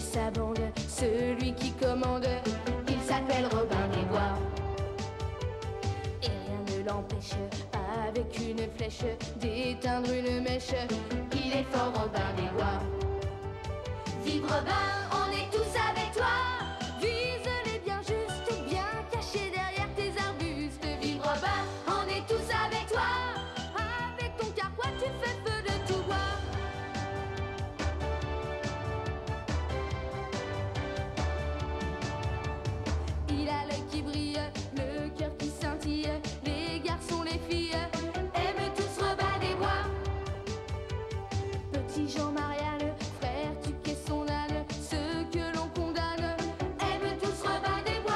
sa bande, celui qui commande. Il s'appelle Robin des Bois. Et rien ne l'empêche, avec une flèche, d'éteindre une mèche. Il est fort Robin des Bois. Vive Robin, on est tous avec toi. Vise-les bien juste, bien cachés derrière tes arbustes. Vive Robin, on est tous avec toi. Avec ton carquois, tu fais feu de tout bois. Il a l'œil qui brille, le cœur qui scintille. Les garçons, les filles aiment tous Robin des Bois. Petit Jean-Marianne, frère, tu qu'es son âne. Ceux que l'on condamne aiment tous Robin des Bois.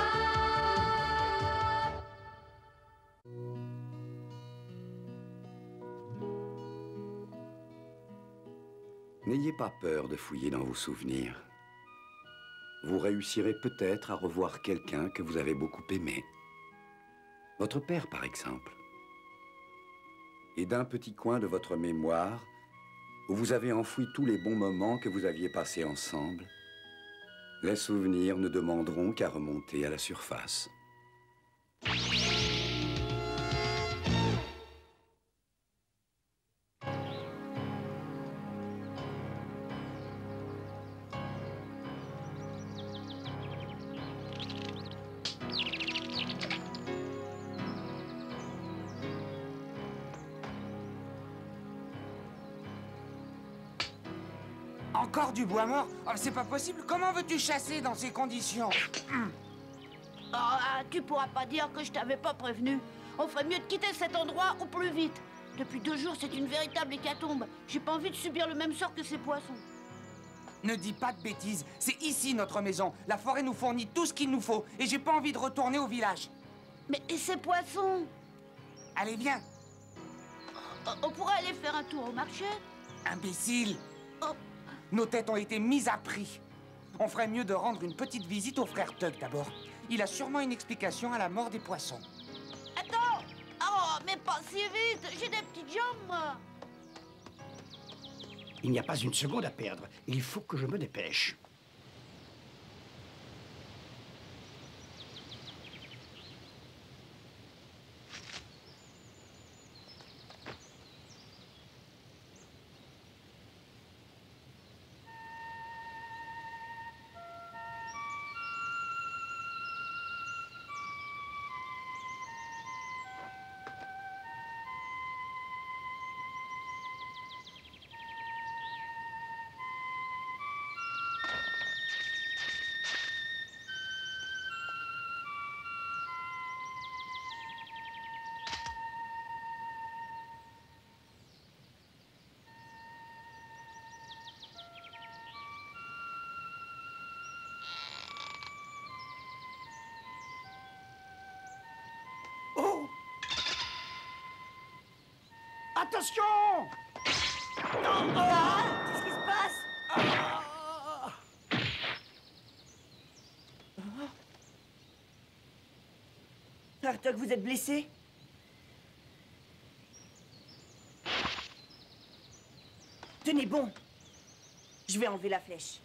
N'ayez pas peur de fouiller dans vos souvenirs. Vous réussirez peut-être à revoir quelqu'un que vous avez beaucoup aimé. Votre père, par exemple. Et d'un petit coin de votre mémoire, où vous avez enfoui tous les bons moments que vous aviez passés ensemble, les souvenirs ne demanderont qu'à remonter à la surface. Encore du bois mort? Oh, c'est pas possible. Comment veux-tu chasser dans ces conditions? Tu pourras pas dire que je t'avais pas prévenu. On ferait mieux de quitter cet endroit au plus vite. Depuis 2 jours, c'est une véritable hécatombe. J'ai pas envie de subir le même sort que ces poissons. Ne dis pas de bêtises. C'est ici notre maison. La forêt nous fournit tout ce qu'il nous faut. Et j'ai pas envie de retourner au village. Mais et ces poissons? Allez, viens. On pourrait aller faire un tour au marché? Imbécile. Oh. Nos têtes ont été mises à prix. On ferait mieux de rendre une petite visite au frère Tuck d'abord. Il a sûrement une explication à la mort des poissons. Attends! Oh, mais pas si vite! J'ai des petites jambes, moi! Il n'y a pas une seconde à perdre. Il faut que je me dépêche. Oh! Attention! Non! Qu'est-ce qui se passe? Frère Tuck, vous êtes blessé? Tenez bon. Je vais enlever la flèche.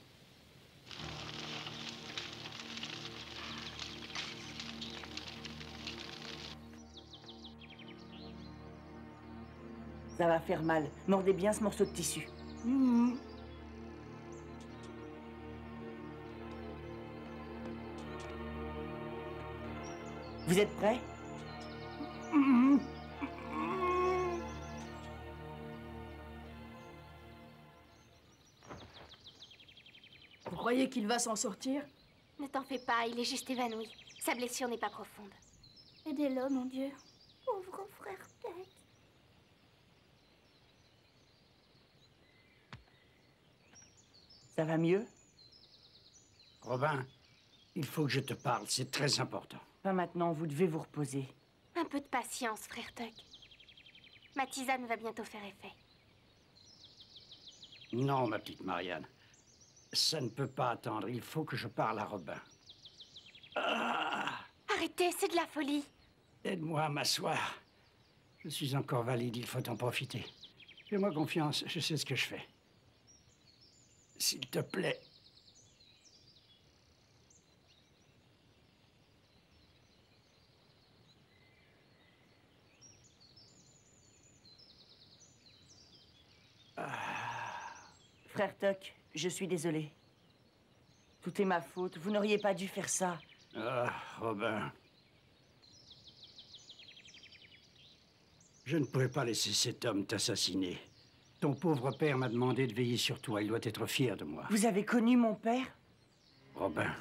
Ça va faire mal. Mordez bien ce morceau de tissu. Vous êtes prêts? Vous croyez qu'il va s'en sortir? Ne t'en fais pas, il est juste évanoui. Sa blessure n'est pas profonde. Aidez-le, mon Dieu. Pauvre frère Tuck. Ça va mieux? Robin, il faut que je te parle, c'est très important. Pas maintenant, vous devez vous reposer. Un peu de patience, frère Tuck. Ma tisane va bientôt faire effet. Non, ma petite Marianne. Ça ne peut pas attendre, il faut que je parle à Robin. Arrêtez, c'est de la folie. Aide-moi à m'asseoir. Je suis encore valide, il faut en profiter. Fais-moi confiance, je sais ce que je fais. S'il te plaît, Tuck, je suis désolée. Tout est ma faute. Vous n'auriez pas dû faire ça. Ah, Robin. Je ne pouvais pas laisser cet homme t'assassiner. Ton pauvre père m'a demandé de veiller sur toi. Il doit être fier de moi. Vous avez connu mon père? Robin,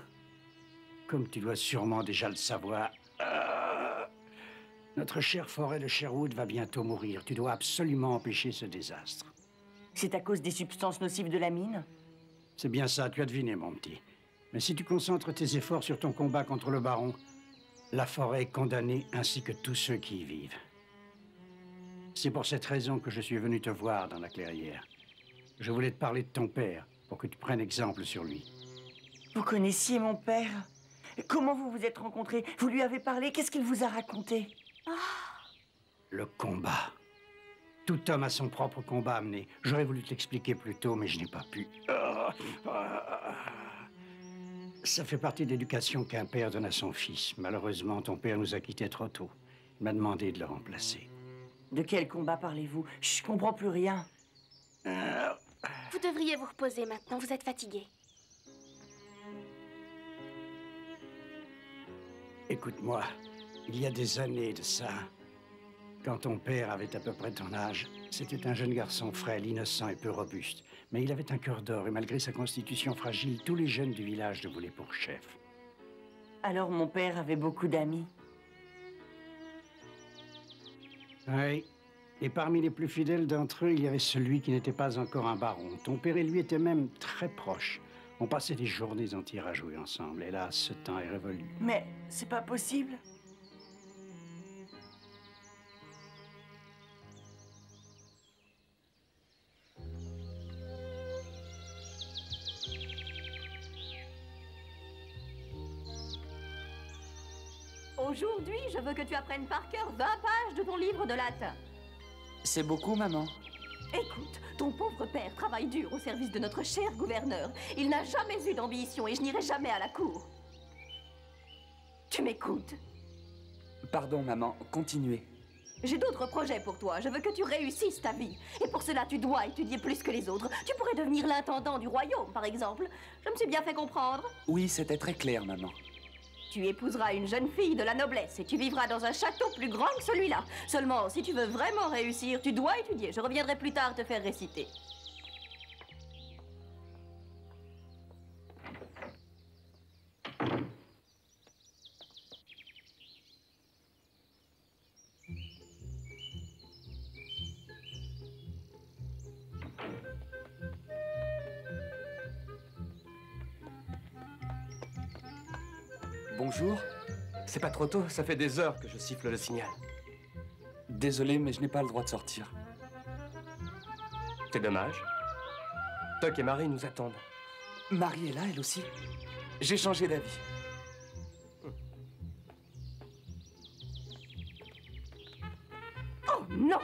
comme tu dois sûrement déjà le savoir, notre chère forêt de Sherwood va bientôt mourir. Tu dois absolument empêcher ce désastre. C'est à cause des substances nocives de la mine? C'est bien ça, tu as deviné, mon petit. Mais si tu concentres tes efforts sur ton combat contre le baron, la forêt est condamnée ainsi que tous ceux qui y vivent. C'est pour cette raison que je suis venu te voir dans la clairière. Je voulais te parler de ton père, pour que tu prennes exemple sur lui. Vous connaissiez mon père? Comment vous vous êtes rencontrés? Vous lui avez parlé? Qu'est-ce qu'il vous a raconté? Le combat. Tout homme a son propre combat à mener. J'aurais voulu te l'expliquer plus tôt, mais je n'ai pas pu. Ça fait partie de l'éducation qu'un père donne à son fils. Malheureusement, ton père nous a quittés trop tôt. Il m'a demandé de le remplacer. De quel combat parlez-vous? Je comprends plus rien. Vous devriez vous reposer maintenant, vous êtes fatigué. Écoute-moi, il y a des années de ça, quand ton père avait à peu près ton âge, c'était un jeune garçon frêle, innocent et peu robuste. Mais il avait un cœur d'or et malgré sa constitution fragile, tous les jeunes du village le voulaient pour chef. Alors mon père avait beaucoup d'amis? Oui. Et parmi les plus fidèles d'entre eux, il y avait celui qui n'était pas encore un baron. Ton père et lui étaient même très proches. On passait des journées entières à jouer ensemble. Hélas, ce temps est révolu. Mais c'est pas possible. Aujourd'hui, je veux que tu apprennes par cœur 20 pages de ton livre de latin. C'est beaucoup, maman. Écoute, ton pauvre père travaille dur au service de notre cher gouverneur. Il n'a jamais eu d'ambition et je n'irai jamais à la cour. Tu m'écoutes? Pardon, maman. Continuez. J'ai d'autres projets pour toi. Je veux que tu réussisses ta vie. Et pour cela, tu dois étudier plus que les autres. Tu pourrais devenir l'intendant du royaume, par exemple. Je me suis bien fait comprendre. Oui, c'était très clair, maman. Tu épouseras une jeune fille de la noblesse et tu vivras dans un château plus grand que celui-là. Seulement, si tu veux vraiment réussir, tu dois étudier. Je reviendrai plus tard te faire réciter. Bonjour. C'est pas trop tôt, ça fait des heures que je siffle le signal. Désolé, mais je n'ai pas le droit de sortir. C'est dommage. Tuck et Marie nous attendent. Marie est là, elle aussi. J'ai changé d'avis. Oh non!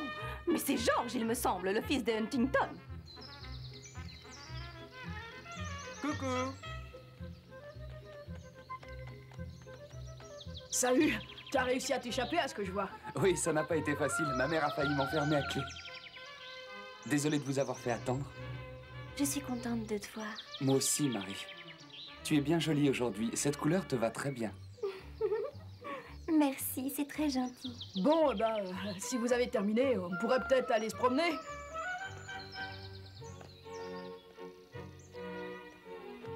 Mais c'est George, il me semble, le fils de Huntington. Coucou! Salut, t'as réussi à t'échapper à ce que je vois. Oui, ça n'a pas été facile. Ma mère a failli m'enfermer à clé. Désolé de vous avoir fait attendre. Je suis contente de te voir. Moi aussi, Marie. Tu es bien jolie aujourd'hui. Cette couleur te va très bien. Merci, c'est très gentil. Bon, si vous avez terminé, on pourrait peut-être aller se promener.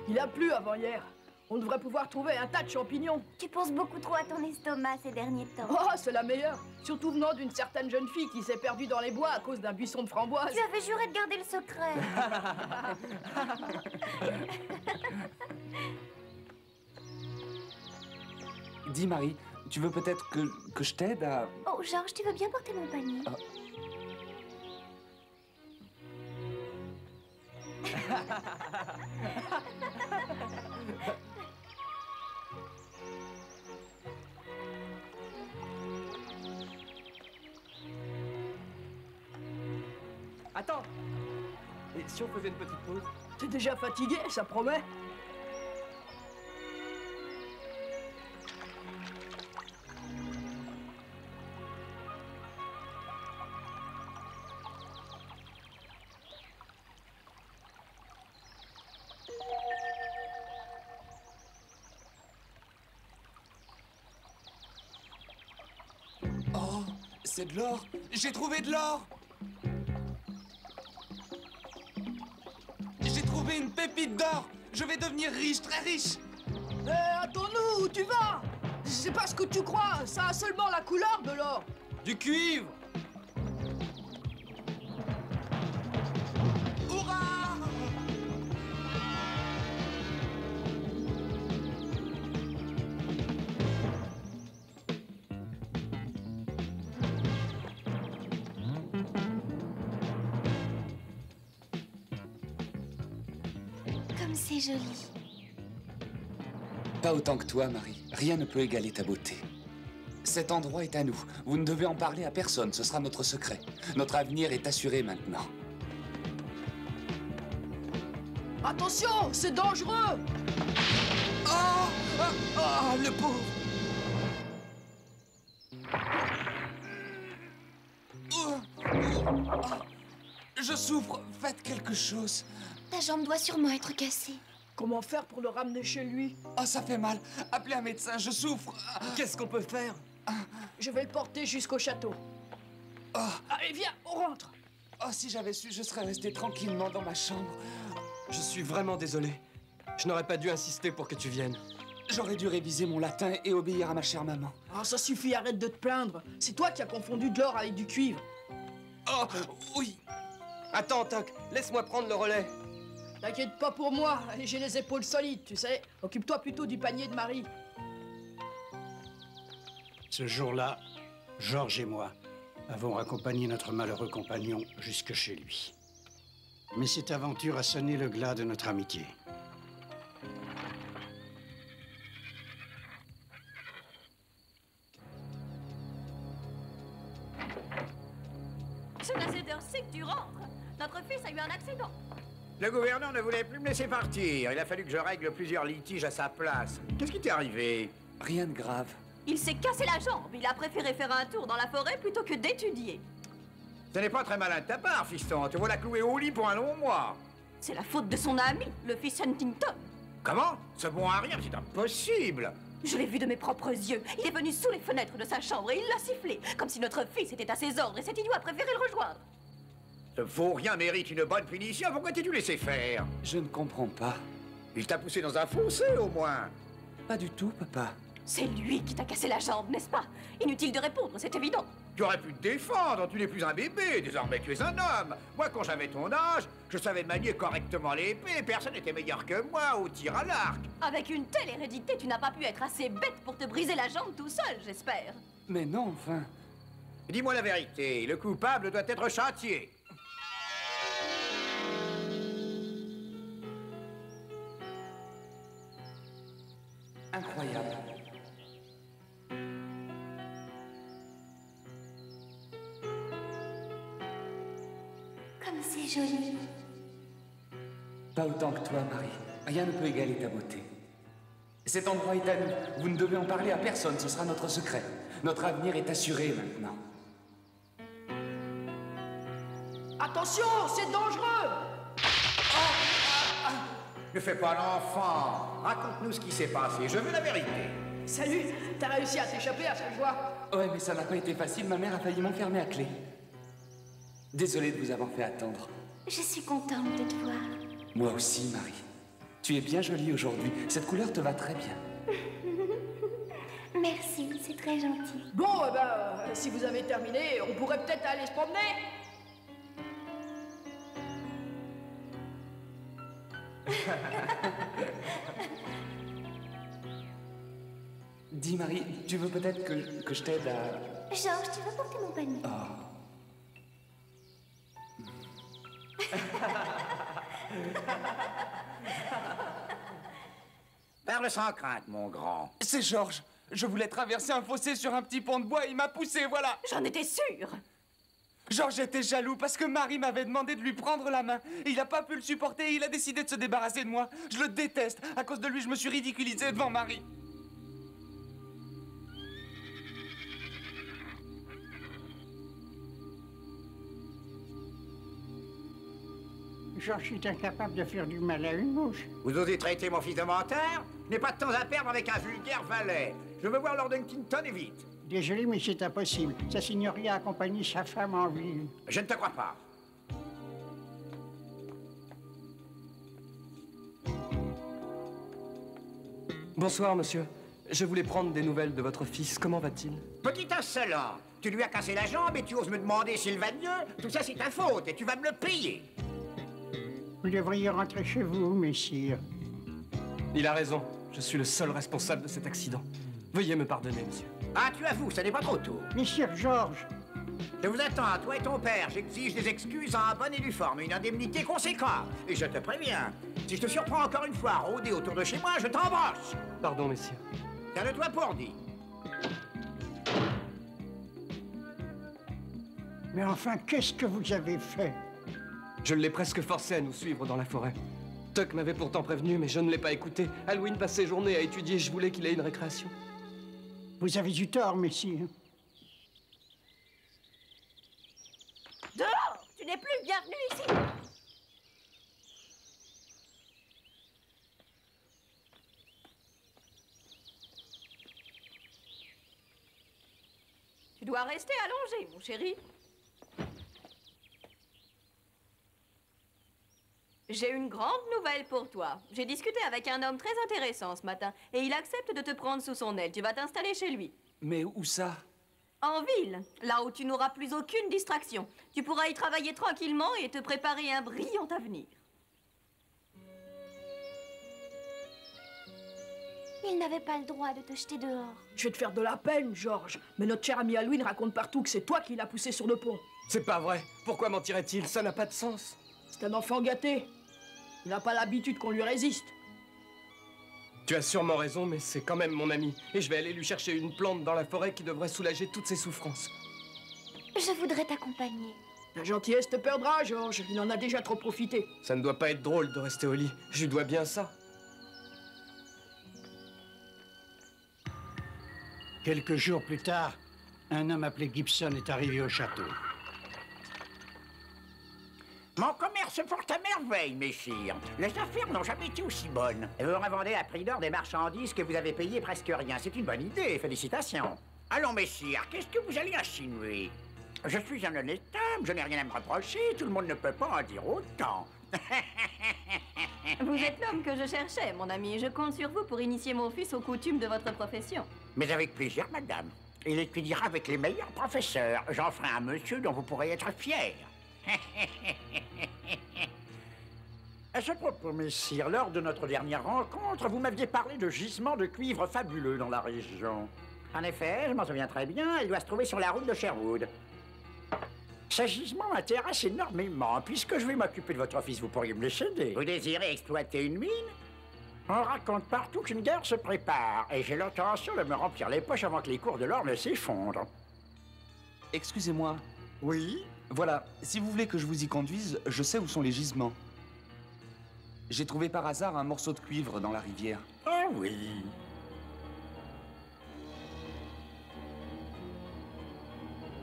Il a plu avant hier. On devrait pouvoir trouver un tas de champignons. Tu penses beaucoup trop à ton estomac ces derniers temps. Oh, c'est la meilleure. Surtout venant d'une certaine jeune fille qui s'est perdue dans les bois à cause d'un buisson de framboises. Tu avais juré de garder le secret. Dis, Marie, tu veux peut-être que je t'aide à... Oh, Georges, tu veux bien porter mon panier? Attends! Et si on faisait une petite pause? T'es déjà fatigué, ça promet. C'est de l'or. J'ai trouvé de l'or. J'ai trouvé une pépite d'or. Je vais devenir riche, très riche. Attends-nous, où tu vas? C'est pas ce que tu crois, ça a seulement la couleur de l'or. Du cuivre! Hurrah! Comme c'est joli. Pas autant que toi, Marie. Rien ne peut égaler ta beauté. Cet endroit est à nous. Vous ne devez en parler à personne. Ce sera notre secret. Notre avenir est assuré maintenant. Attention, c'est dangereux. Oh, le pauvre. Je souffre. Faites quelque chose. Ta jambe doit sûrement être cassée. Comment faire pour le ramener chez lui? Oh, ça fait mal. Appelez un médecin, je souffre. Qu'est-ce qu'on peut faire? Je vais le porter jusqu'au château. Allez, viens, on rentre. Oh, si j'avais su, je serais resté tranquillement dans ma chambre. Je suis vraiment désolé. Je n'aurais pas dû insister pour que tu viennes. J'aurais dû réviser mon latin et obéir à ma chère maman. Ah, ça suffit, arrête de te plaindre. C'est toi qui as confondu de l'or avec du cuivre. Oh, oui. Attends, Toc, laisse-moi prendre le relais. T'inquiète pas pour moi, j'ai les épaules solides, tu sais. Occupe-toi plutôt du panier de Marie. Ce jour-là, Georges et moi avons raccompagné notre malheureux compagnon jusque chez lui. Mais cette aventure a sonné le glas de notre amitié. C'est à cette heure-ci que tu rentres. Notre fils a eu un accident. Le gouverneur ne voulait plus me laisser partir. Il a fallu que je règle plusieurs litiges à sa place. Qu'est-ce qui t'est arrivé? Rien de grave. Il s'est cassé la jambe. Il a préféré faire un tour dans la forêt plutôt que d'étudier. Ce n'est pas très malin de ta part, fiston. Te voilà cloué au lit pour un long mois. C'est la faute de son ami, le fils Huntington. Comment? Ce bon à rien, c'est impossible. Je l'ai vu de mes propres yeux. Il est venu sous les fenêtres de sa chambre et il l'a sifflé, comme si notre fils était à ses ordres et cet idiot a préféré le rejoindre. Ce faux rien mérite une bonne punition. Pourquoi t'es-tu laissé faire? Je ne comprends pas. Il t'a poussé dans un fossé, au moins. Pas du tout, papa. C'est lui qui t'a cassé la jambe, n'est-ce pas? Inutile de répondre, c'est évident. Tu aurais pu te défendre, tu n'es plus un bébé, désormais tu es un homme. Moi, quand j'avais ton âge, je savais manier correctement l'épée, personne n'était meilleur que moi au tir à l'arc. Avec une telle hérédité, tu n'as pas pu être assez bête pour te briser la jambe tout seul, j'espère. Mais non, enfin. Dis-moi la vérité, le coupable doit être châtié. Incroyable. Comme c'est joli. Pas autant que toi, Marie. Rien ne peut égaler ta beauté. Cet endroit est à nous. Vous ne devez en parler à personne, ce sera notre secret. Notre avenir est assuré maintenant. Attention, c'est dangereux. Ne fais pas l'enfant. Raconte-nous ce qui s'est passé, je veux la vérité. Salut, t'as réussi à t'échapper à chaque fois. Ouais, mais ça n'a pas été facile. Ma mère a failli m'enfermer à clé. Désolé de vous avoir fait attendre. Je suis contente de te voir. Moi aussi, Marie. Tu es bien jolie aujourd'hui. Cette couleur te va très bien. Merci, c'est très gentil. Bon, si vous avez terminé, on pourrait peut-être aller se promener. Dis, Marie, tu veux peut-être que je t'aide à... Georges, tu veux porter mon panier? Parle sans crainte, mon grand. C'est Georges. Je voulais traverser un fossé sur un petit pont de bois et il m'a poussé, voilà. J'en étais sûre. Georges était jaloux parce que Marie m'avait demandé de lui prendre la main. Il n'a pas pu le supporter et il a décidé de se débarrasser de moi. Je le déteste. À cause de lui, je me suis ridiculisé devant Marie. Georges est incapable de faire du mal à une mouche. Vous osez traiter mon fils de menteur? Je n'ai pas de temps à perdre avec un vulgaire valet. Je veux voir Lord Huntington et vite. Désolé, mais c'est impossible. Sa signorie a accompagné sa femme en ville. Je ne te crois pas. Bonsoir, monsieur. Je voulais prendre des nouvelles de votre fils. Comment va-t-il? Petit insolent, tu lui as cassé la jambe et tu oses me demander s'il va mieux? Tout ça, c'est ta faute et tu vas me le payer. Vous devriez rentrer chez vous, messire. Il a raison. Je suis le seul responsable de cet accident. Veuillez me pardonner, monsieur. Ah, tu avoues, ça n'est pas trop tôt. Messire Georges. Je vous attends, toi et ton père. J'exige des excuses en bonne et due forme, une indemnité conséquente. Et je te préviens, si je te surprends encore une fois à rôder autour de chez moi, je t'embroche. Pardon, messieurs. Tiens-le-toi pour dit. Mais enfin, qu'est-ce que vous avez fait? Je l'ai presque forcé à nous suivre dans la forêt. Tuck m'avait pourtant prévenu, mais je ne l'ai pas écouté. Halloween passe ses journées à étudier, je voulais qu'il ait une récréation. Vous avez eu tort, messire. Dehors! Tu n'es plus bienvenu ici! Tu dois rester allongé, mon chéri. J'ai une grande nouvelle pour toi. J'ai discuté avec un homme très intéressant ce matin et il accepte de te prendre sous son aile. Tu vas t'installer chez lui. Mais où ça? En ville, là où tu n'auras plus aucune distraction. Tu pourras y travailler tranquillement et te préparer un brillant avenir. Il n'avait pas le droit de te jeter dehors. Je vais te faire de la peine, Georges. Mais notre cher ami Halloween raconte partout que c'est toi qui l'as poussé sur le pont. C'est pas vrai. Pourquoi mentirait-il? Ça n'a pas de sens. C'est un enfant gâté. Il n'a pas l'habitude qu'on lui résiste. Tu as sûrement raison, mais c'est quand même mon ami. Et je vais aller lui chercher une plante dans la forêt qui devrait soulager toutes ses souffrances. Je voudrais t'accompagner. La gentillesse te perdra, Georges. Il en a déjà trop profité. Ça ne doit pas être drôle de rester au lit. Je lui dois bien ça. Quelques jours plus tard, un homme appelé Gibson est arrivé au château. Mon commerce se porte à merveille, messire. Les affaires n'ont jamais été aussi bonnes. Et vous revendez à prix d'or des marchandises que vous avez payées presque rien. C'est une bonne idée, félicitations. Allons, messire, qu'est-ce que vous allez insinuer? Je suis un honnête homme, je n'ai rien à me reprocher, tout le monde ne peut pas en dire autant. Vous êtes l'homme que je cherchais, mon ami. Je compte sur vous pour initier mon fils aux coutumes de votre profession. Mais avec plaisir, madame. Il étudiera avec les meilleurs professeurs. J'en ferai un monsieur dont vous pourrez être fier. À ce propos, messire, lors de notre dernière rencontre, vous m'aviez parlé de gisements de cuivre fabuleux dans la région. En effet, je m'en souviens très bien, il doit se trouver sur la route de Sherwood. Ce gisement m'intéresse énormément. Puisque je vais m'occuper de votre fils, vous pourriez me le céder. Vous désirez exploiter une mine? On raconte partout qu'une guerre se prépare, et j'ai l'intention de me remplir les poches avant que les cours de l'or ne s'effondrent. Excusez-moi. Oui? Voilà, si vous voulez que je vous y conduise, je sais où sont les gisements. J'ai trouvé par hasard un morceau de cuivre dans la rivière. Ah oui.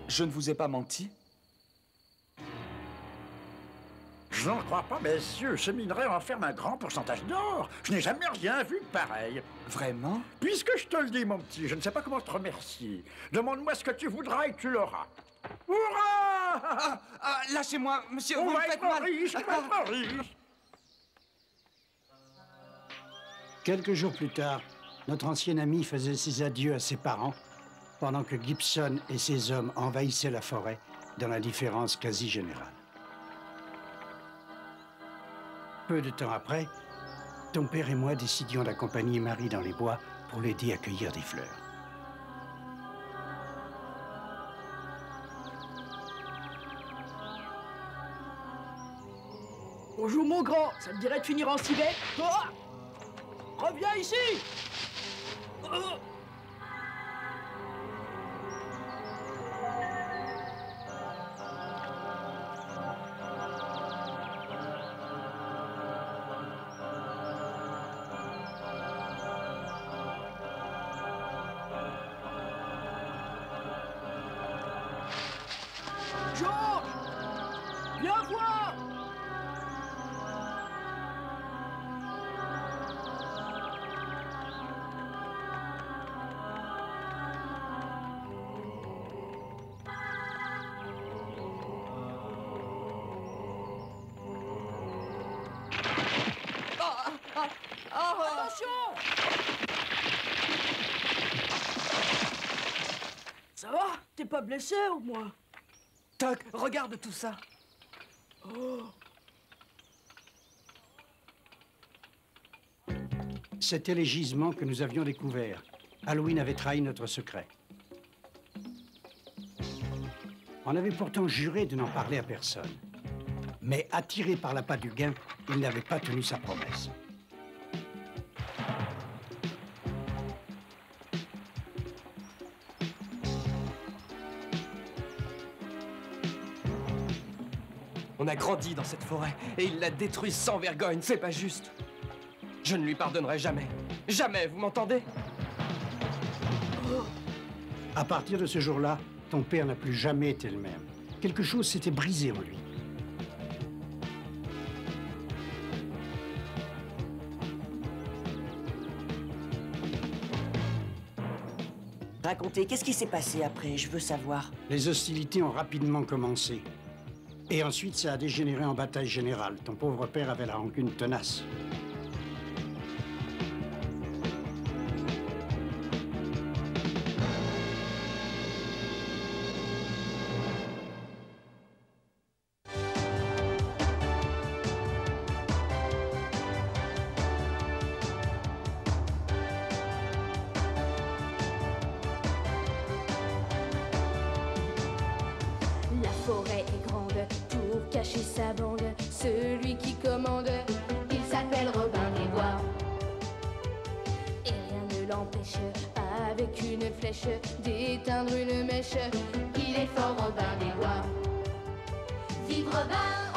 Je ne vous ai pas menti? Je n'en crois pas, messieurs. Ce minerai renferme un grand pourcentage d'or. Je n'ai jamais rien vu de pareil. Vraiment? Puisque je te le dis, mon petit, je ne sais pas comment te remercier. Demande-moi ce que tu voudras et tu l'auras. Hurrah! Lâchez-moi, monsieur, On vous me va faites être mal. riche, on va être riche. Quelques jours plus tard, notre ancien ami faisait ses adieux à ses parents, pendant que Gibson et ses hommes envahissaient la forêt dans l'indifférence quasi générale. Peu de temps après, ton père et moi décidions d'accompagner Marie dans les bois pour l'aider à cueillir des fleurs. Bonjour, mon grand. Ça te dirait de finir en civet? Oh! Reviens ici! Oh! Georges! Viens voir! Attention! Ça va? T'es pas blessé au moins? Tuck, regarde tout ça. Oh. C'était les gisements que nous avions découverts. Halloween avait trahi notre secret. On avait pourtant juré de n'en parler à personne. Mais attiré par l'appât du gain, il n'avait pas tenu sa promesse. On a grandi dans cette forêt et il l'a détruite sans vergogne, c'est pas juste. Je ne lui pardonnerai jamais. Jamais, vous m'entendez? À partir de ce jour-là, ton père n'a plus jamais été le même. Quelque chose s'était brisé en lui. Racontez, qu'est-ce qui s'est passé après? Je veux savoir. Les hostilités ont rapidement commencé. Et ensuite, ça a dégénéré en bataille générale. Ton pauvre père avait la rancune tenace. La forêt est grande pour cacher sa bande. Celui qui commande, il s'appelle Robin des Bois. Et rien ne l'empêche, avec une flèche, d'éteindre une mèche. Il est fort Robin des Bois. Vive Robin!